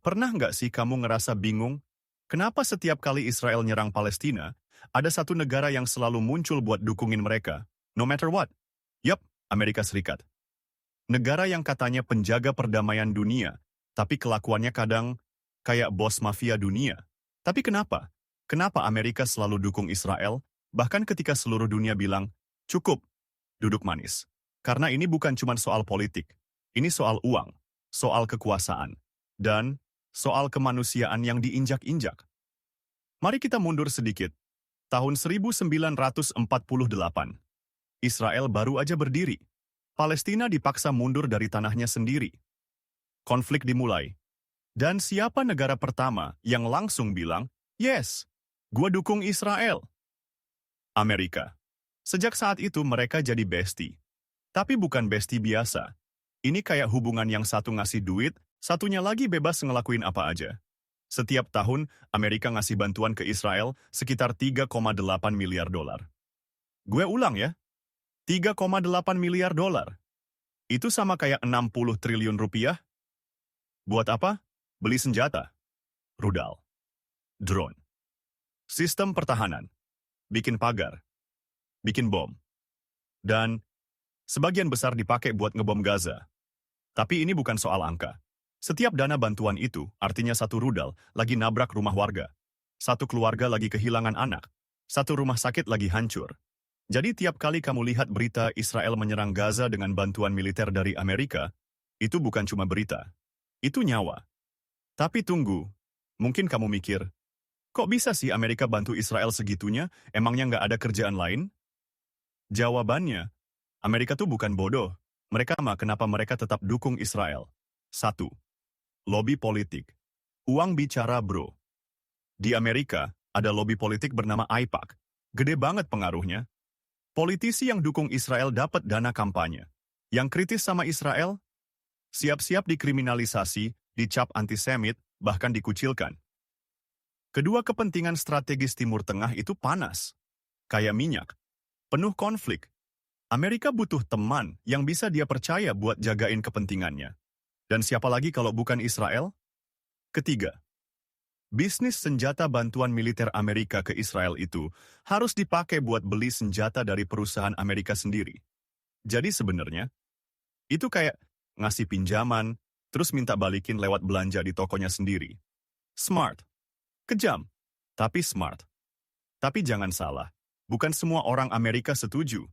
Pernah nggak sih kamu ngerasa bingung? Kenapa setiap kali Israel nyerang Palestina, ada satu negara yang selalu muncul buat dukungin mereka? No matter what. Yup, Amerika Serikat. Negara yang katanya penjaga perdamaian dunia, tapi kelakuannya kadang kayak bos mafia dunia. Tapi kenapa? Kenapa Amerika selalu dukung Israel, bahkan ketika seluruh dunia bilang, cukup, duduk manis. Karena ini bukan cuma soal politik, ini soal uang, soal kekuasaan, dan soal kemanusiaan yang diinjak-injak. Mari kita mundur sedikit. Tahun 1948, Israel baru aja berdiri. Palestina dipaksa mundur dari tanahnya sendiri. Konflik dimulai. Dan siapa negara pertama yang langsung bilang, yes, gua dukung Israel? Amerika. Sejak saat itu mereka jadi bestie. Tapi bukan bestie biasa. Ini kayak hubungan yang satu ngasih duit, satunya lagi bebas ngelakuin apa aja. Setiap tahun, Amerika ngasih bantuan ke Israel sekitar 3,8 miliar dolar. Gue ulang ya, 3,8 miliar dolar. Itu sama kayak 60 triliun rupiah. Buat apa? Beli senjata, rudal, drone, sistem pertahanan, bikin pagar, bikin bom. Dan sebagian besar dipakai buat ngebom Gaza. Tapi ini bukan soal angka. Setiap dana bantuan itu artinya satu rudal lagi nabrak rumah warga. Satu keluarga lagi kehilangan anak. Satu rumah sakit lagi hancur. Jadi tiap kali kamu lihat berita Israel menyerang Gaza dengan bantuan militer dari Amerika, itu bukan cuma berita. Itu nyawa. Tapi tunggu, mungkin kamu mikir, kok bisa sih Amerika bantu Israel segitunya, emangnya nggak ada kerjaan lain? Jawabannya, Amerika tuh bukan bodoh. Mereka kenapa mereka tetap dukung Israel? 1. Lobby politik. Uang bicara bro. Di Amerika, ada lobby politik bernama AIPAC. Gede banget pengaruhnya. Politisi yang dukung Israel dapat dana kampanye. Yang kritis sama Israel, siap-siap dikriminalisasi, dicap antisemit, bahkan dikucilkan. Kedua kepentingan strategis Timur Tengah itu panas. Kayak minyak. Penuh konflik. Amerika butuh teman yang bisa dia percaya buat jagain kepentingannya. Dan siapa lagi kalau bukan Israel? Ketiga, bisnis senjata bantuan militer Amerika ke Israel itu harus dipakai buat beli senjata dari perusahaan Amerika sendiri. Jadi sebenarnya, itu kayak ngasih pinjaman, terus minta balikin lewat belanja di tokonya sendiri. Smart. Kejam, tapi smart. Tapi jangan salah, bukan semua orang Amerika setuju.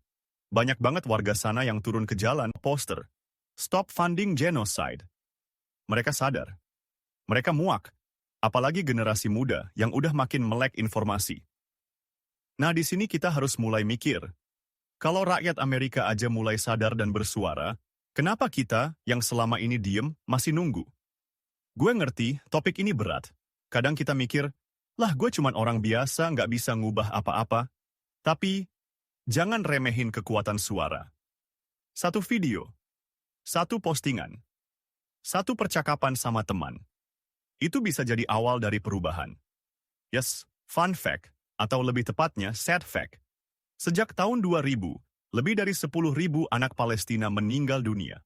Banyak banget warga sana yang turun ke jalan poster. Stop funding genocide. Mereka sadar. Mereka muak. Apalagi generasi muda yang udah makin melek informasi. Nah di sini kita harus mulai mikir. Kalau rakyat Amerika aja mulai sadar dan bersuara, kenapa kita yang selama ini diem masih nunggu? Gue ngerti topik ini berat. Kadang kita mikir, lah gue cuman orang biasa nggak bisa ngubah apa-apa. Tapi jangan remehin kekuatan suara. Satu video, satu postingan, satu percakapan sama teman. Itu bisa jadi awal dari perubahan. Yes, fun fact, atau lebih tepatnya sad fact. Sejak tahun 2000, lebih dari 10.000 anak Palestina meninggal dunia.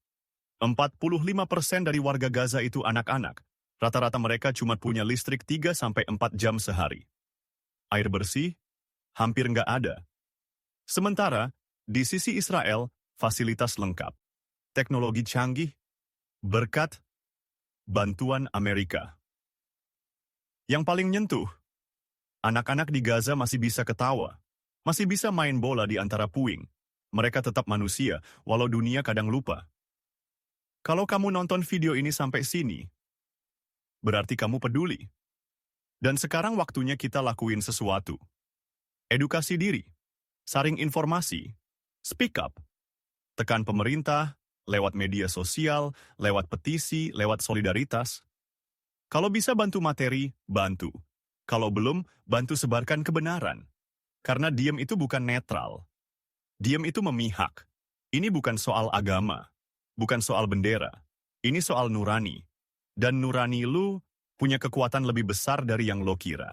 45% dari warga Gaza itu anak-anak. Rata-rata mereka cuma punya listrik 3-4 jam sehari. Air bersih, hampir nggak ada. Sementara, di sisi Israel, fasilitas lengkap. Teknologi canggih, berkat bantuan Amerika. Yang paling nyentuh, anak-anak di Gaza masih bisa ketawa, masih bisa main bola di antara puing. Mereka tetap manusia, walau dunia kadang lupa. Kalau kamu nonton video ini sampai sini, berarti kamu peduli. Dan sekarang waktunya kita lakuin sesuatu. Edukasi diri, saring informasi, speak up, tekan pemerintah, lewat media sosial, lewat petisi, lewat solidaritas. Kalau bisa bantu materi, bantu. Kalau belum, bantu sebarkan kebenaran. Karena diem itu bukan netral. Diem itu memihak. Ini bukan soal agama, bukan soal bendera. Ini soal nurani. Dan nurani lu punya kekuatan lebih besar dari yang lo kira.